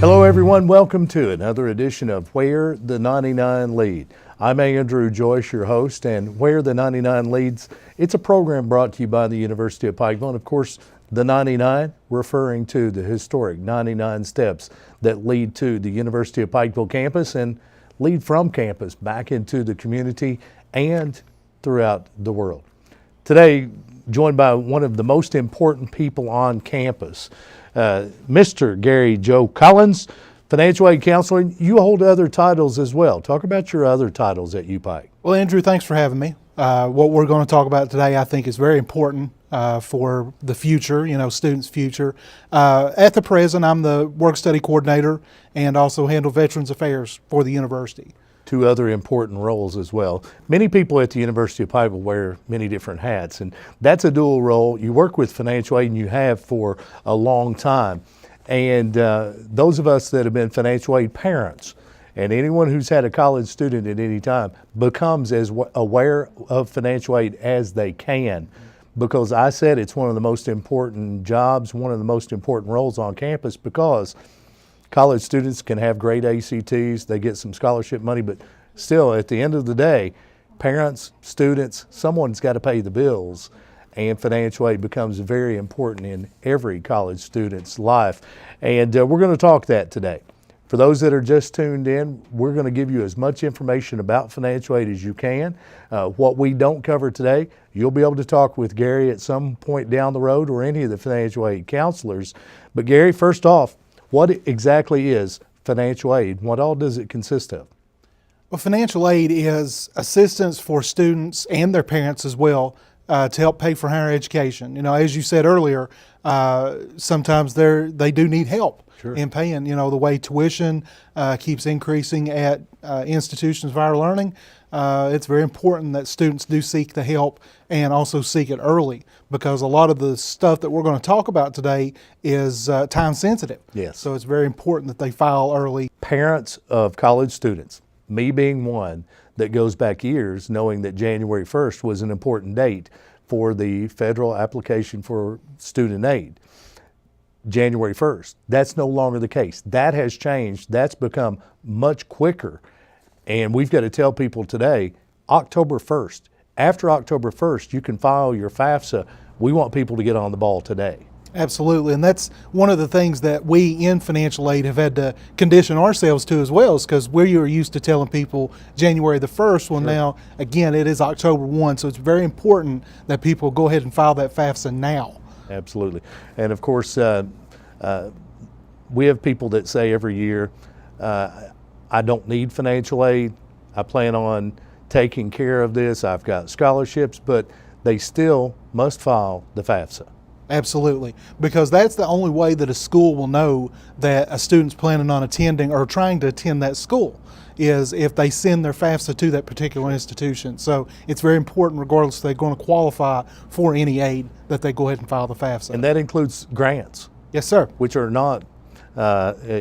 Hello everyone, welcome to another edition of Where the 99 Lead. I'm Andrew Joyce, your host, and Where the 99 Leads, it's a program brought to you by the University of Pikeville. And of course, the 99 referring to the historic 99 steps that lead to the University of Pikeville campus and lead from campus back into the community and throughout the world. Today, joined by one of the most important people on campus, Mr. Gary Joe Collins, financial aid counselor. You hold other titles as well. Talk about your other titles at UPike. Well, Andrew, thanks for having me. What we're going to talk about today, I think, is very important for the future, students' future. At the present, I'm the work study coordinator and also handle Veterans Affairs for the university. Two other important roles as well. Many people at the University of Pikeville wear many different hats, and that's a dual role. You work with financial aid, and you have for a long time. And those of us that have been financial aid parents, and anyone who's had a college student at any time, becomes as aware of financial aid as they can. Because I said it's one of the most important jobs, one of the most important roles on campus, because college students can have great ACTs, they get some scholarship money, but still at the end of the day, parents, students, someone's got to pay the bills, and financial aid becomes very important in every college student's life. And we're going to talk that today. For those that are just tuned in, we're going to give you as much information about financial aid as you can. What we don't cover today, you'll be able to talk with Gary at some point down the road or any of the financial aid counselors. But Gary, first off, what exactly is financial aid? What all does it consist of? Well, financial aid is assistance for students and their parents as well to help pay for higher education. As you said earlier, sometimes they do need help in paying. The way tuition keeps increasing at institutions of higher learning, it's very important that students do seek the help and also seek it early, because a lot of the stuff that we're going to talk about today is time sensitive. Yes. So it's very important that they file early. Parents of college students, me being one that goes back years, knowing that January 1st was an important date for the federal application for student aid. January 1st, that's no longer the case. That has changed. That's become much quicker. And we've got to tell people today, October 1st, after October 1st, you can file your FAFSA. We want people to get on the ball today. Absolutely, and that's one of the things that we in financial aid have had to condition ourselves to as well, is because we are used to telling people January the 1st. Well, now, again, it is October 1, so it's very important that people go ahead and file that FAFSA now. Absolutely. And of course, we have people that say every year, I don't need financial aid. I plan on taking care of this. I've got scholarships, but they still must file the FAFSA. Absolutely, because that's the only way that a school will know that a student's planning on attending or trying to attend that school, is if they send their FAFSA to that particular institution. So it's very important, regardless if they're going to qualify for any aid, that they go ahead and file the FAFSA. And that includes grants. Yes, sir. Which are not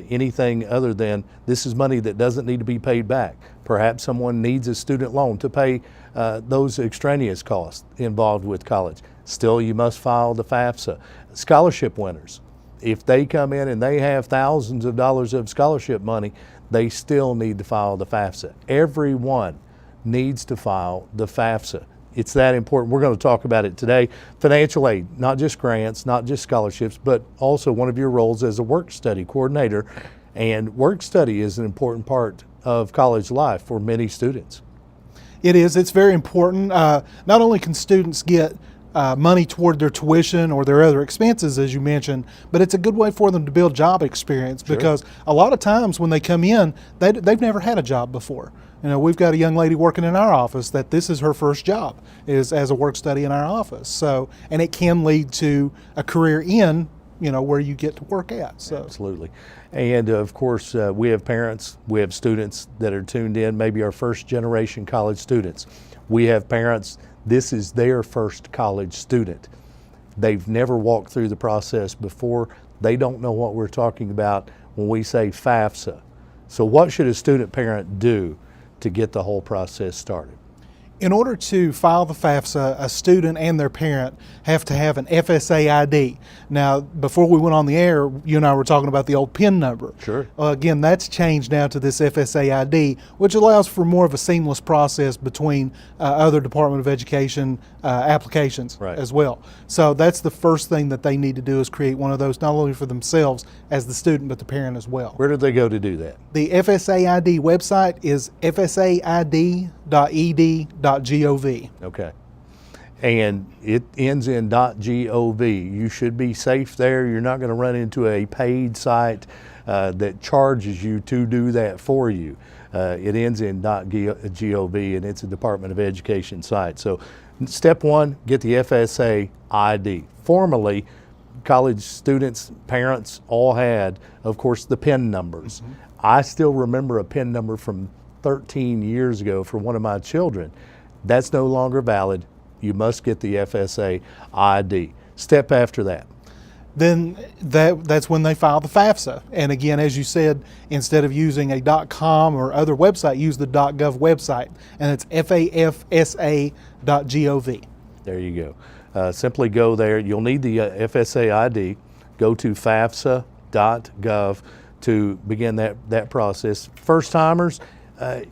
anything other than this is money that doesn't need to be paid back. Perhaps someone needs a student loan to pay those extraneous costs involved with college. Still, you must file the FAFSA. Scholarship winners, if they come in and they have thousands of dollars of scholarship money, they still need to file the FAFSA. Everyone needs to file the FAFSA. It's that important. We're going to talk about it today. Financial aid, not just grants, not just scholarships, but also one of your roles as a work study coordinator. And work study is an important part of college life for many students. It is. It's very important. Not only can students get money toward their tuition or their other expenses, as you mentioned, but it's a good way for them to build job experience, because a lot of times when they come in, they've never had a job before. We've got a young lady working in our office that this is her first job, is as a work study in our office. So, and it can lead to a career in, where you get to work at. So. Absolutely. And of course, we have parents, we have students that are tuned in, maybe our first generation college students. We have parents, this is their first college student. They've never walked through the process before. They don't know what we're talking about when we say FAFSA. So what should a student parent do to get the whole process started? In order to file the FAFSA, a student and their parent have to have an FSA ID. Now, before we went on the air, you and I were talking about the old PIN number. Sure. Again, that's changed now to this FSA ID, which allows for more of a seamless process between other Department of Education applications Right. as well. So that's the first thing that they need to do is create one of those, not only for themselves as the student, but the parent as well. Where do they go to do that? The FSAID website is fsaid.ed.gov. Okay. And it ends in .gov. You should be safe there. You're not going to run into a paid site that charges you to do that for you. It ends in .gov, and it's a Department of Education site. So step one, get the FSA ID. Formerly, college students, parents all had, of course, the PIN numbers. I still remember a PIN number from 13 years ago for one of my children. That's no longer valid. You must get the FSA ID. Step after that. Then that's when they file the FAFSA. And again, as you said, instead of using a .com or other website, use the .gov website, and it's fafsa.gov. There you go. Simply go there. You'll need the FSA ID. Go to fafsa.gov to begin that process. First timers,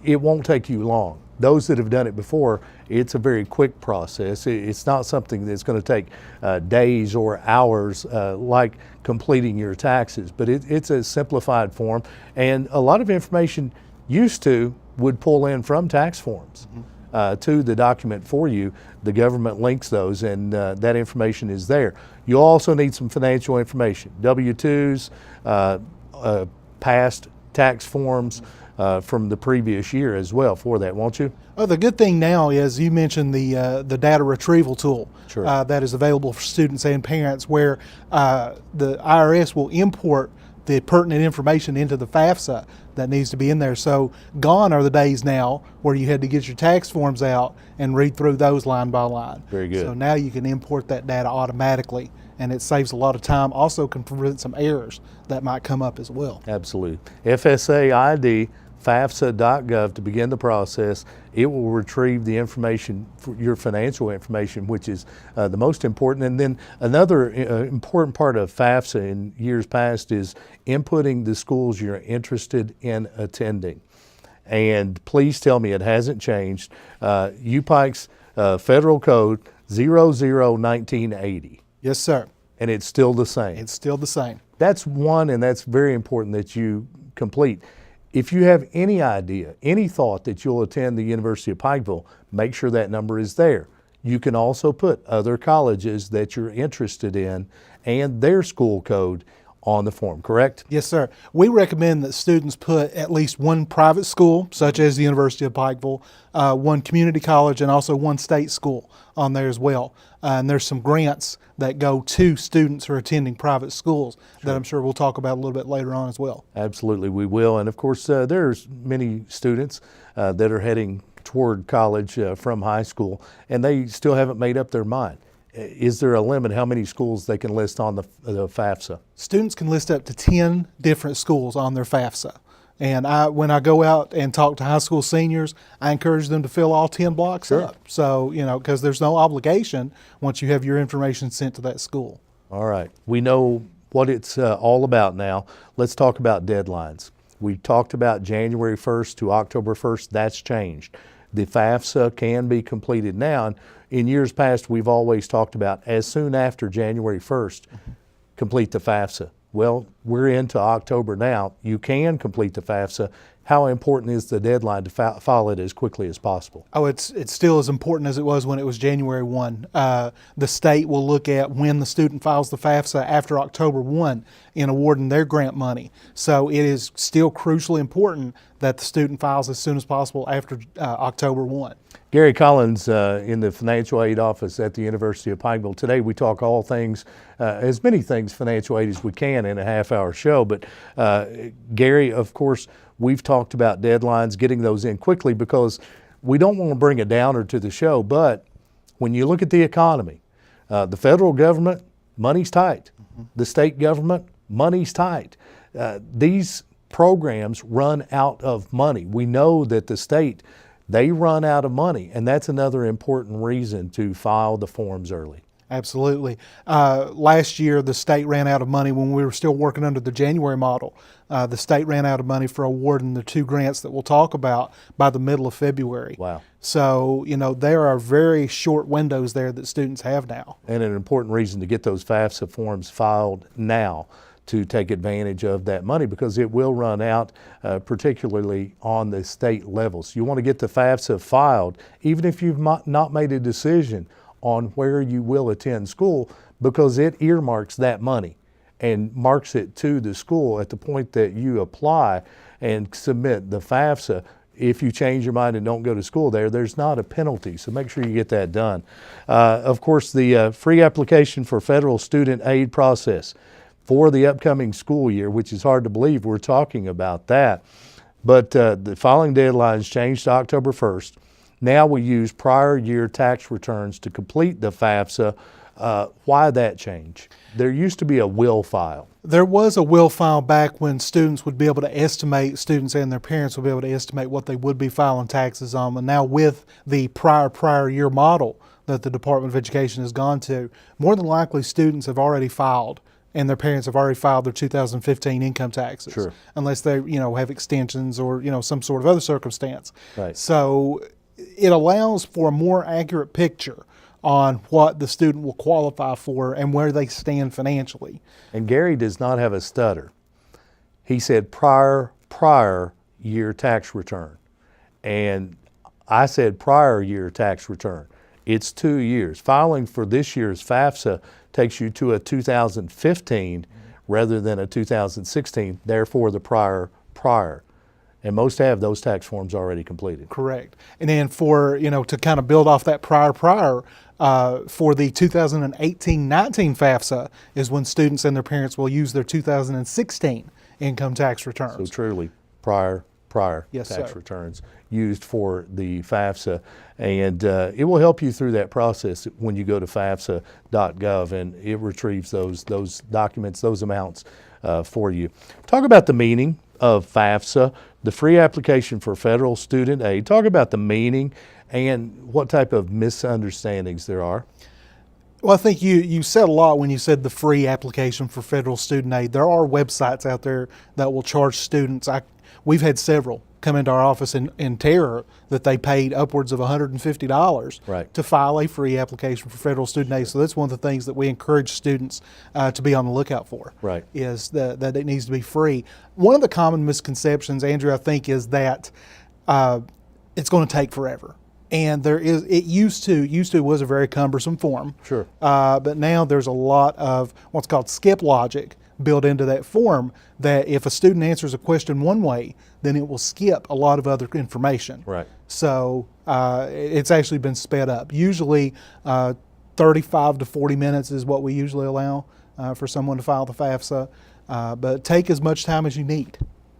it won't take you long. Those that have done it before, it's a very quick process. It's not something that's going to take days or hours like completing your taxes, but it's a simplified form, and a lot of information would pull in from tax forms to the document for you. The government links those, and that information is there. You'll also need some financial information, W-2s, past tax forms, from the previous year as well for that, won't you? Oh, the good thing now is you mentioned the data retrieval tool. Sure. That is available for students and parents, where the IRS will import the pertinent information into the FAFSA that needs to be in there. So gone are the days now where you had to get your tax forms out and read through those line by line. Very good. So now you can import that data automatically, and it saves a lot of time. Also can prevent some errors that might come up as well. Absolutely. FSA ID, FAFSA.gov to begin the process. It will retrieve the information, for your financial information, which is the most important. And then another important part of FAFSA in years past is inputting the schools you're interested in attending. And please tell me it hasn't changed. UPike's federal code 001980. Yes, sir. And it's still the same. It's still the same. That's one, and that's very important that you complete. If you have any idea, any thought that you'll attend the University of Pikeville, make sure that number is there. You can also put other colleges that you're interested in and their school code on the form, correct? Yes, sir. We recommend that students put at least one private school, such as the University of Pikeville, one community college, and also one state school on there as well. And there's some grants that go to students who are attending private schools that I'm sure we'll talk about a little bit later on as well. Absolutely, we will. And of course, there's many students that are heading toward college from high school, and they still haven't made up their mind. Is there a limit how many schools they can list on the FAFSA? Students can list up to 10 different schools on their FAFSA. And when I go out and talk to high school seniors, I encourage them to fill all 10 blocks up. So, because there's no obligation once you have your information sent to that school. All right. We know what it's all about now. Let's talk about deadlines. We talked about January 1st to October 1st. That's changed. The FAFSA can be completed now. And in years past, we've always talked about as soon after January 1st, complete the FAFSA. Well, we're into October now. You can complete the FAFSA. How important is the deadline to file it as quickly as possible? Oh, it's still as important as it was when it was January 1. The state will look at when the student files the FAFSA after October 1 in awarding their grant money. So it is still crucially important that the student files as soon as possible after October 1. Gary Collins in the financial aid office at the University of Pikeville. Today we talk all things, as many things financial aid as we can in a half-hour show. But Gary, of course, we've talked about deadlines, getting those in quickly because we don't want to bring a downer to the show. But when you look at the economy, the federal government, money's tight. The state government, money's tight. These programs run out of money. We know that the state they run out of money. And that's another important reason to file the forms early. Absolutely. Last year, the state ran out of money when we were still working under the January model. The state ran out of money for awarding the 2 grants that we'll talk about by the middle of February. Wow. So, there are very short windows there that students have now. And an important reason to get those FAFSA forms filed now to take advantage of that money, because it will run out, particularly on the state level. So you want to get the FAFSA filed, even if you've not made a decision on where you will attend school, because it earmarks that money and marks it to the school at the point that you apply and submit the FAFSA. If you change your mind and don't go to school there's not a penalty, so make sure you get that done. Of course, the free application for federal student aid process for the upcoming school year, which is hard to believe we're talking about that, but the filing deadlines changed to October 1st. Now we use prior year tax returns to complete the FAFSA. Why that change? There used to be a will file. There was a will file back when students would be able to estimate, students and their parents would be able to estimate what they would be filing taxes on. And now with the prior year model that the Department of Education has gone to, more than likely students have already filed and their parents have already filed their 2015 income taxes. Sure. Unless they have extensions or some sort of other circumstance. Right. So it allows for a more accurate picture on what the student will qualify for and where they stand financially. And Gary does not have a stutter. He said prior year tax return. And I said prior year tax return. It's 2 years. Filing for this year's FAFSA takes you to a 2015 rather than a 2016, therefore the prior. And most have those tax forms already completed. Correct. And then for, to kind of build off that prior, for the 2018-19 FAFSA is when students and their parents will use their 2016 income tax returns. So truly prior Yes, tax sir. returns used for the FAFSA. And it will help you through that process when you go to FAFSA.gov and it retrieves those documents, those amounts for you. Talk about the meaning of FAFSA, the free application for federal student aid. Talk about the meaning and what type of misunderstandings there are. Well, I think you said a lot when you said the free application for federal student aid. There are websites out there that will charge students. We've had several come into our office in terror that they paid upwards of $150 Right. to file a free application for federal student aid. So that's one of the things that we encourage students to be on the lookout for. Right. Is that it needs to be free. One of the common misconceptions, Andrew, I think, is that it's going to take forever. And it used to was a very cumbersome form. Sure. But now there's a lot of what's called skip logic built into that form, that if a student answers a question one way, then it will skip a lot of other information. Right. So it's actually been sped up. Usually 35 to 40 minutes is what we usually allow for someone to file the FAFSA. But take as much time as you need,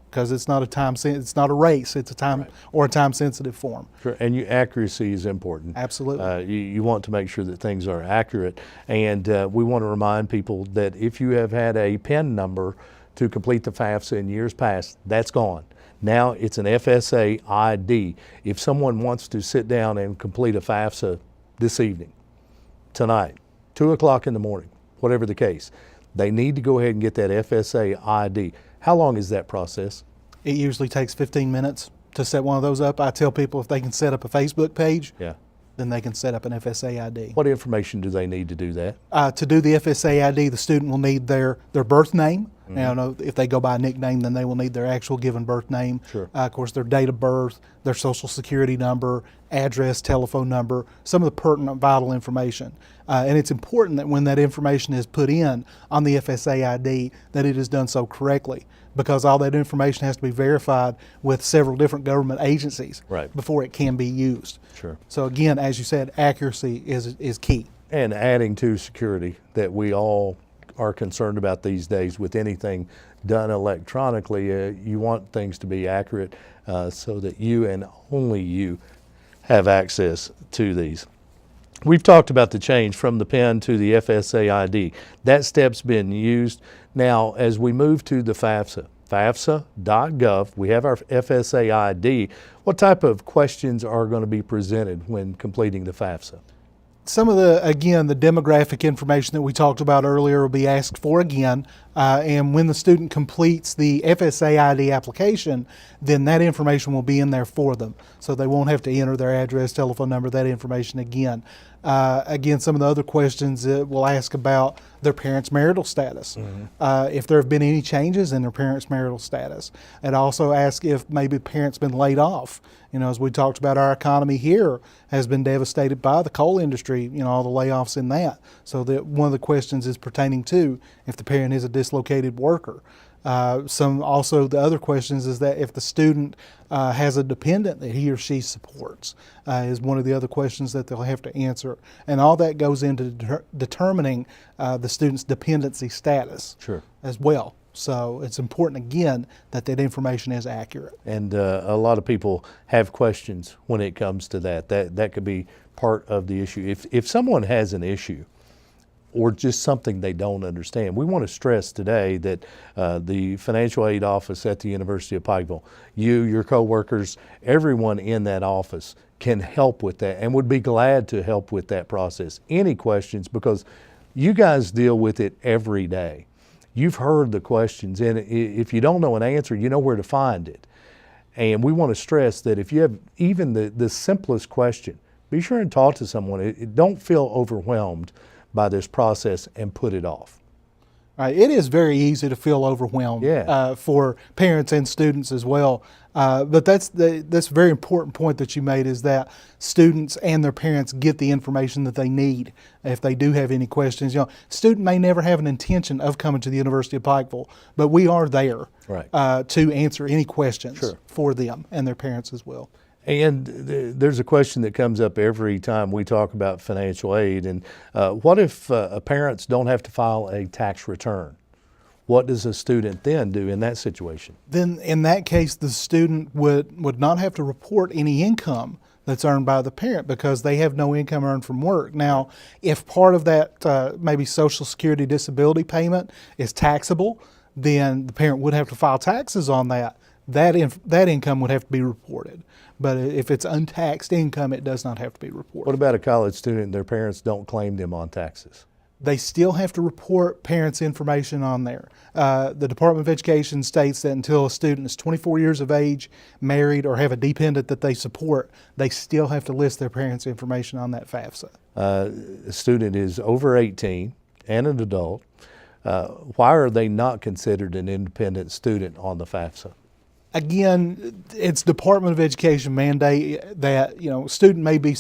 because it's not a race. It's a time or a time-sensitive form. Sure. And accuracy is important. Absolutely. You want to make sure that things are accurate. And we want to remind people that if you have had a PIN number to complete the FAFSA in years past, that's gone. Now it's an FSA ID. If someone wants to sit down and complete a FAFSA this evening, tonight, 2 o'clock in the morning, whatever the case, they need to go ahead and get that FSA ID. How long is that process? It usually takes 15 minutes to set one of those up. I tell people if they can set up a Facebook page, Yeah. then they can set up an FSA ID. What information do they need to do that? To do the FSA ID, the student will need their birth name. Now, if they go by a nickname, then they will need their actual given birth name. Sure. Of course, their date of birth, their social security number, address, telephone number, some of the pertinent vital information. And it's important that when that information is put in on the FSA ID, that it is done so correctly, because all that information has to be verified with several different government agencies Right. before it can be used. Sure. So again, as you said, accuracy is key. And adding to security that we all are concerned about these days with anything done electronically, you want things to be accurate so that you and only you have access to these. We've talked about the change from the PIN to the FSA ID. That step's been used. Now, as we move to the FAFSA fafsa.gov. We have our FSA ID. What type of questions are going to be presented when completing the FAFSA? Some of the demographic information that we talked about earlier will be asked for again. And when the student completes the FSA ID application, then that information will be in there for them. So they won't have to enter their address, telephone number, that information again. Again, some of the other questions will ask about their parents' marital status, if there have been any changes in their parents' marital status. And also ask if maybe parents been laid off. You know, as we talked about, our economy here has been devastated by the coal industry, you know, all the layoffs in that. So that one of the questions is pertaining to if the parent is a dislocated worker. The other questions is that if the student has a dependent that he or she supports, is one of the other questions that they'll have to answer. And all that goes into determining the student's dependency status as well. So it's important, again, that information is accurate. And a lot of people have questions when it comes to that. That could be part of the issue. If someone has an issue or just something they don't understand, we want to stress today that the financial aid office at the University of Pikeville, you, your coworkers, everyone in that office can help with that and would be glad to help with that process. Any questions, because you guys deal with it every day. You've heard the questions, and if you don't know an answer, you know where to find it. And we want to stress that if you have even the simplest question, be sure and talk to someone. Don't feel overwhelmed by this process and put it off. Right. It is very easy to feel overwhelmed for parents and students as well. But that's a very important point that you made, is that students and their parents get the information that they need if they do have any questions. You know, student may never have an intention of coming to the University of Pikeville, but we are there to answer any questions for them and their parents as well. And there's a question that comes up every time we talk about financial aid. And what if parents don't have to file a tax return? What does a student then do in that situation? Then in that case, the student would not have to report any income that's earned by the parent because they have no income earned from work. Now, if part of that maybe Social Security disability payment is taxable, then the parent would have to file taxes on that. That income would have to be reported. But if it's untaxed income, it does not have to be reported. What about a college student and their parents don't claim them on taxes? They still have to report parents' information on there. The Department of Education states that until a student is 24 years of age, married, or have a dependent that they support, they still have to list their parents' information on that FAFSA. A student is over 18 and an adult. Why are they not considered an independent student on the FAFSA? Again, it's Department of Education mandate that, you know, a student may be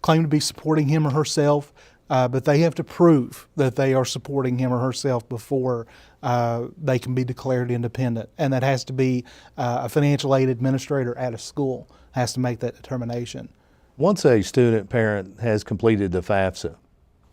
claim to be supporting him or herself, but they have to prove that they are supporting him or herself before they can be declared independent. And that has to be a financial aid administrator at a school has to make that determination. Once a student parent has completed the FAFSA,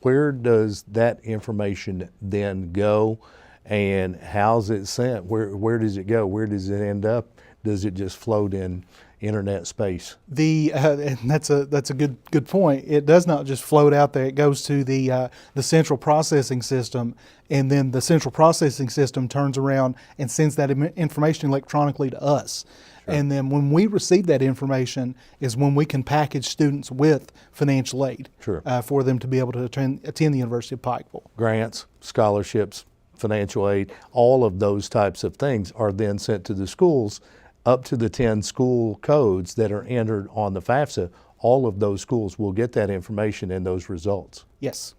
where does that information then go? And how's it sent? Where does it go? Where does it end up? Does it just float in internet space? And that's a good point. It does not just float out there. It goes to the central processing system, and then the central processing system turns around and sends that information electronically to us. And then when we receive that information is when we can package students with financial aid for them to be able to attend the University of Pikeville. Grants, scholarships, financial aid, all of those types of things are then sent to the schools up to the 10 school codes that are entered on the FAFSA. All of those schools will get that information and those results. Yes.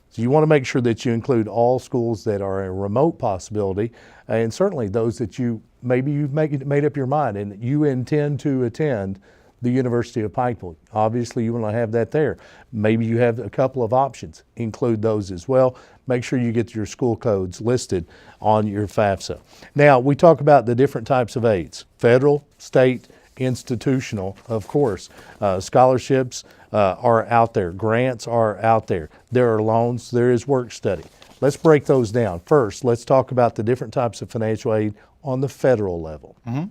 So you want to make sure that you include all schools that are a remote possibility, and certainly those that maybe you've made up your mind and you intend to attend the University of Pikeville. Obviously, you want to have that there. Maybe you have a couple of options. Include those as well. Make sure you get your school codes listed on your FAFSA. Now, we talk about the different types of aids. Federal, state, institutional, of course. Scholarships are out there. Grants are out there. There are loans. There is work study. Let's break those down. First, let's talk about the different types of financial aid on the federal level. Mm-hmm.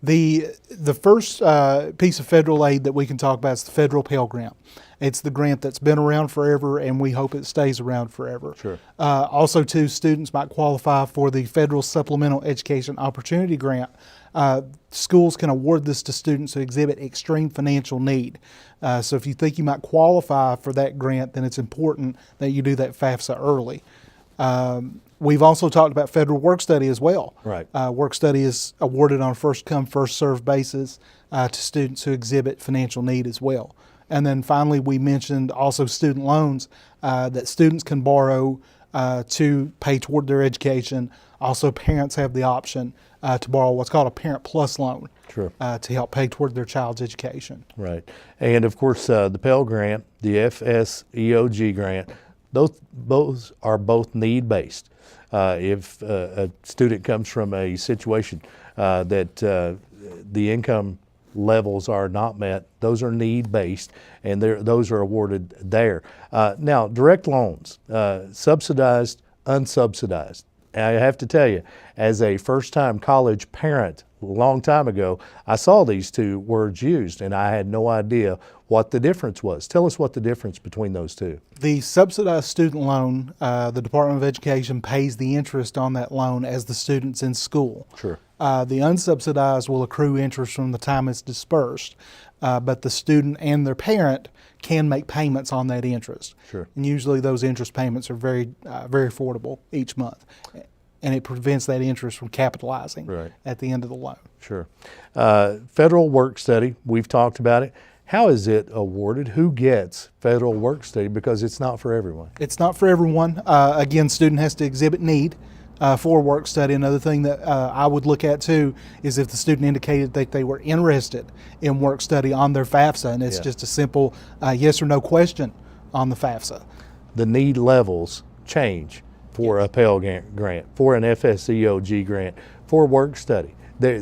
The first piece of federal aid that we can talk about is the federal Pell Grant. It's the grant that's been around forever, and we hope it stays around forever. Sure. Also, too, students might qualify for the Federal Supplemental Education Opportunity Grant. Schools can award this to students who exhibit extreme financial need. So if you think you might qualify for that grant, then it's important that you do that FAFSA early. We've also talked about federal work study as well. Right. Work study is awarded on a first come, first served basis to students who exhibit financial need as well. And then finally, we mentioned also student loans that students can borrow to pay toward their education. Also, parents have the option to borrow what's called a Parent Plus loan. Sure. To help pay toward their child's education. Right. And of course, the Pell Grant, the FSEOG grant, those are both need-based. If a student comes from a situation that the income levels are not met, those are need-based, and those are awarded there. Now, direct loans, subsidized, unsubsidized. I have to tell you, as a first-time college parent a long time ago, I saw these two words used, and I had no idea what the difference was. Tell us what the difference between those two. The subsidized student loan, the Department of Education pays the interest on that loan as the student's in school. Sure. The unsubsidized will accrue interest from the time it's dispersed, but the student and their parent can make payments on that interest. Sure. And usually those interest payments are very affordable each month, and it prevents that interest from capitalizing Right. at the end of the loan. Sure. Federal work study, we've talked about it. How is it awarded? Who gets federal work study? Because it's not for everyone. It's not for everyone. Again, student has to exhibit need for work study. Another thing that I would look at too is if the student indicated that they were interested in work study on their FAFSA, and it's Yeah. just a simple yes or no question on the FAFSA. The need levels change for a Pell Grant, for an FSEOG grant, for work study. There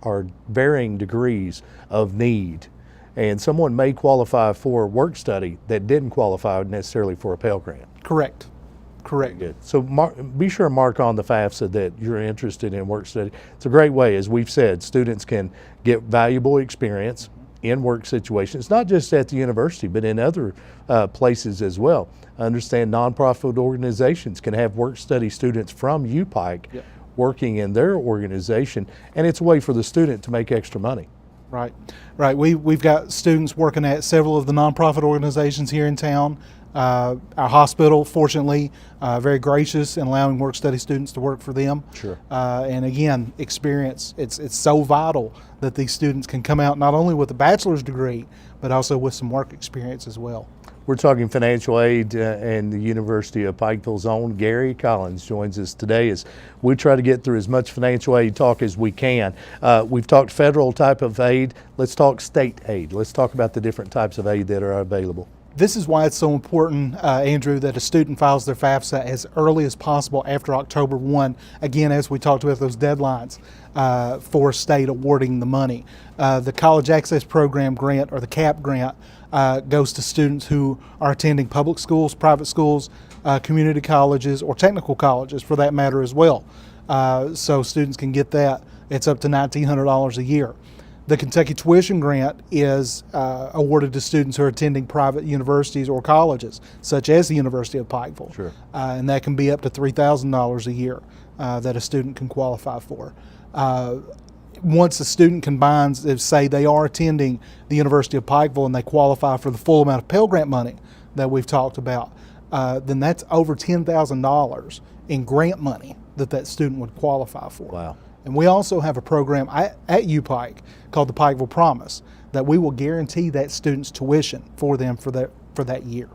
are varying degrees of need. And someone may qualify for work study that didn't qualify necessarily for a Pell Grant. Correct. Correct. Good. So be sure to mark on the FAFSA that you're interested in work study. It's a great way, as we've said, students can get valuable experience in work situations, not just at the university, but in other places as well. I understand nonprofit organizations can have work study students from UPike Yep. working in their organization, and it's a way for the student to make extra money. Right, right. We've got students working at several of the nonprofit organizations here in town. Our hospital, fortunately, very gracious in allowing work study students to work for them. Sure. And again, experience. It's so vital that these students can come out not only with a bachelor's degree, but also with some work experience as well. We're talking financial aid, and the University of Pikeville's own Gary Collins joins us today as we try to get through as much financial aid talk as we can. We've talked federal type of aid. Let's talk state aid. Let's talk about the different types of aid that are available. This is why it's so important, Andrew, that a student files their FAFSA as early as possible after October 1. Again, as we talked about those deadlines for state awarding the money. The College Access Program grant, or the CAP grant, goes to students who are attending public schools, private schools, community colleges, or technical colleges for that matter as well. So students can get that. It's up to $1,900 a year. The Kentucky Tuition Grant is awarded to students who are attending private universities or colleges, such as the University of Pikeville. Sure. And that can be up to $3,000 a year that a student can qualify for. Once a student combines, if say they are attending the University of Pikeville and they qualify for the full amount of Pell Grant money that we've talked about, then that's over $10,000 in grant money that student would qualify for. Wow. And we also have a program at UPike called the Pikeville Promise that we will guarantee that student's tuition for them for that year.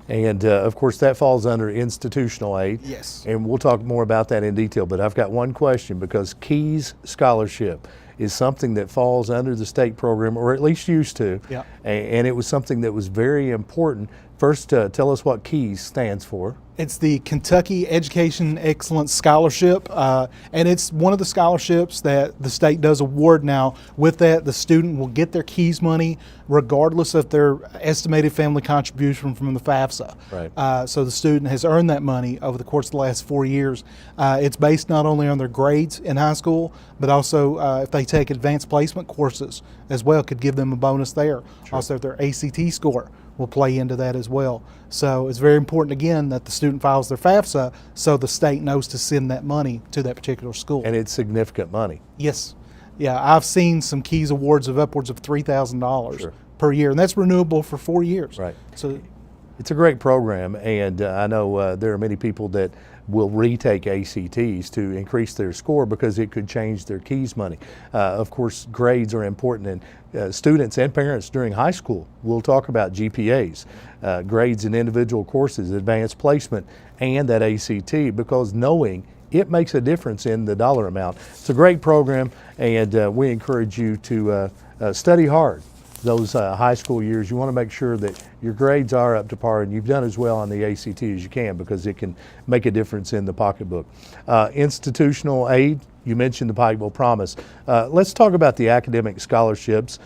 And of course, that falls under institutional aid. Yes. And we'll talk more about that in detail. But I've got one question, because Keys Scholarship is something that falls under the state program, or at least used to. Yeah. And it was something that was very important First, tell us what KEYS stands for. It's the Kentucky Education Excellence Scholarship, and it's one of the scholarships that the state does award now. With that, the student will get their KEYS money regardless of their estimated family contribution from the FAFSA. Right. So the student has earned that money over the course of the last 4 years. It's based not only on their grades in high school, but also if they take advanced placement courses as well, could give them a bonus there. Sure. Also, their ACT score will play into that as well. So it's very important, again, that the student files their FAFSA so the state knows to send that money to that particular school. And it's significant money. Yes. Yeah, I've seen some KEYS awards of upwards of $3,000 Sure. per year, and that's renewable for 4 years. Right. So It's a great program, and I know there are many people that will retake ACTs to increase their score because it could change their KEYS money. Of course, grades are important, and students and parents during high school will talk about GPAs, grades in individual courses, advanced placement, and that ACT, because knowing it makes a difference in the dollar amount. It's a great program, and we encourage you to study hard those high school years. You want to make sure that your grades are up to par and you've done as well on the ACT as you can, because it can make a difference in the pocketbook. Institutional aid, you mentioned the Pikeville Promise. Let's talk about the academic scholarships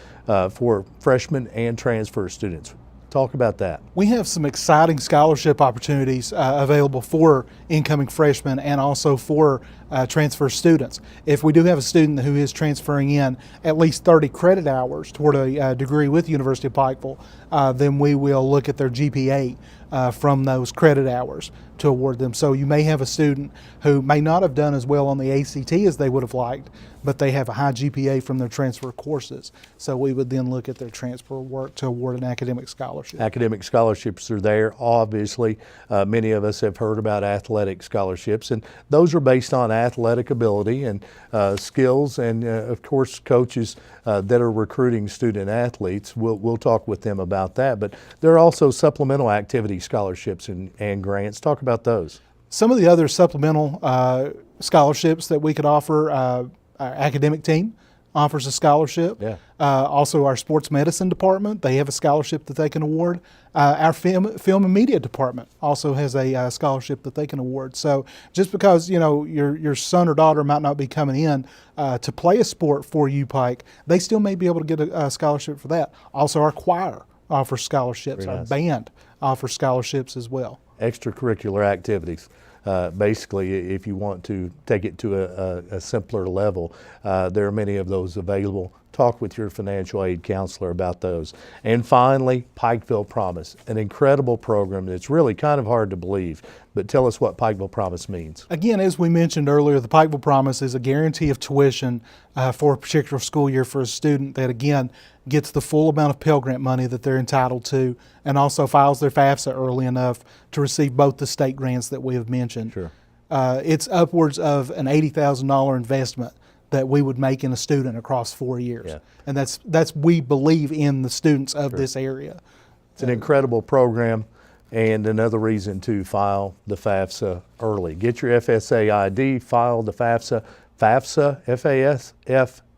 for freshmen and transfer students. Talk about that. we have some exciting scholarship opportunities available for incoming freshmen and also for transfer students. If we do have a student who is transferring in at least 30 credit hours toward a degree with University of Pikeville, then we will look at their GPA from those credit hours to award them. So you may have a student who may not have done as well on the ACT as they would have liked, but they have a high GPA from their transfer courses. So we would then look at their transfer work to award an academic scholarship. Academic scholarships are there, obviously. Many of us have heard about athletic scholarships, and those are based on athletic ability and skills, and of course coaches that are recruiting student athletes. We'll talk with them about that, but there are also supplemental activity scholarships and grants. Talk about those. Some of the other supplemental scholarships that we could offer, our academic team offers a scholarship. Yeah. Also, our sports medicine department, they have a scholarship that they can award. Our film and media department also has a scholarship that they can award. So just because your son or daughter might not be coming in to play a sport for UPike, they still may be able to get a scholarship for that. Also, our choir offers scholarships. Very Our nice. band offers scholarships as well. Extracurricular activities. Basically, if you want to take it to a simpler level, there are many of those available. Talk with your financial aid counselor about those. And finally, Pikeville Promise, an incredible program that's really kind of hard to believe, but tell us what Pikeville Promise means. Again, as we mentioned earlier, the Pikeville Promise is a guarantee of tuition for a particular school year for a student that, again, gets the full amount of Pell Grant money that they're entitled to, and also files their FAFSA early enough to receive both the state grants that we have mentioned. Sure. It's upwards of an $80,000 investment that we would make in a student across 4 years. Yeah. And that's we believe in the students of this area. It's an incredible program, and another reason to file the FAFSA early. Get your FSA ID, file the FAFSA,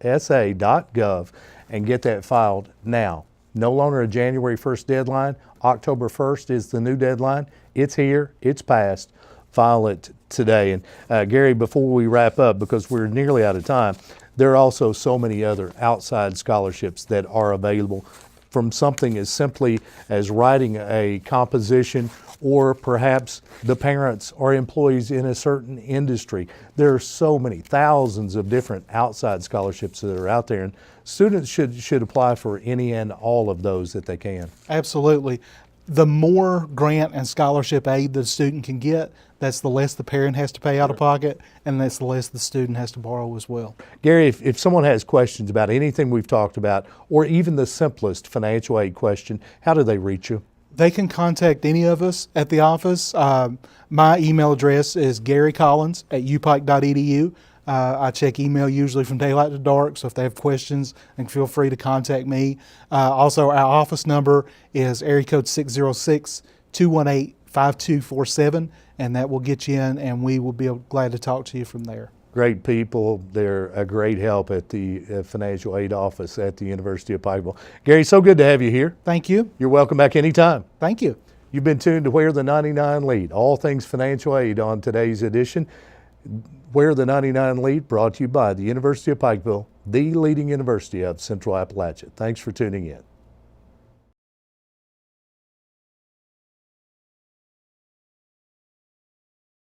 FAFSA.gov, and get that filed now. No longer a January 1st deadline. October 1st is the new deadline. It's here, it's passed. File it today. And Gary, before we wrap up, because we're nearly out of time, there are also so many other outside scholarships that are available, from something as simply as writing a composition, or perhaps the parents or employees in a certain industry. There are so many, thousands of different outside scholarships that are out there, and students should apply for any and all of those that they can. Absolutely. The more grant and scholarship aid the student can get, that's the less the parent has to pay out of pocket, and that's the less the student has to borrow as well. Gary, if someone has questions about anything we've talked about, or even the simplest financial aid question, how do they reach you? They can contact any of us at the office. My email address is garycollins@upike.edu. I check email usually from daylight to dark, so if they have questions, then feel free to contact me. Also, our office number is area code 606-218-5247, and that will get you in, and we will be glad to talk to you from there. Great people. They're a great help at the financial aid office at the University of Pikeville. Gary, so good to have you here. Thank you. You're welcome back anytime. Thank you. You've been tuned to Where the 99 Lead, all things financial aid on today's edition. Where the 99 Lead, brought to you by the University of Pikeville, the leading university of Central Appalachia. Thanks for tuning in.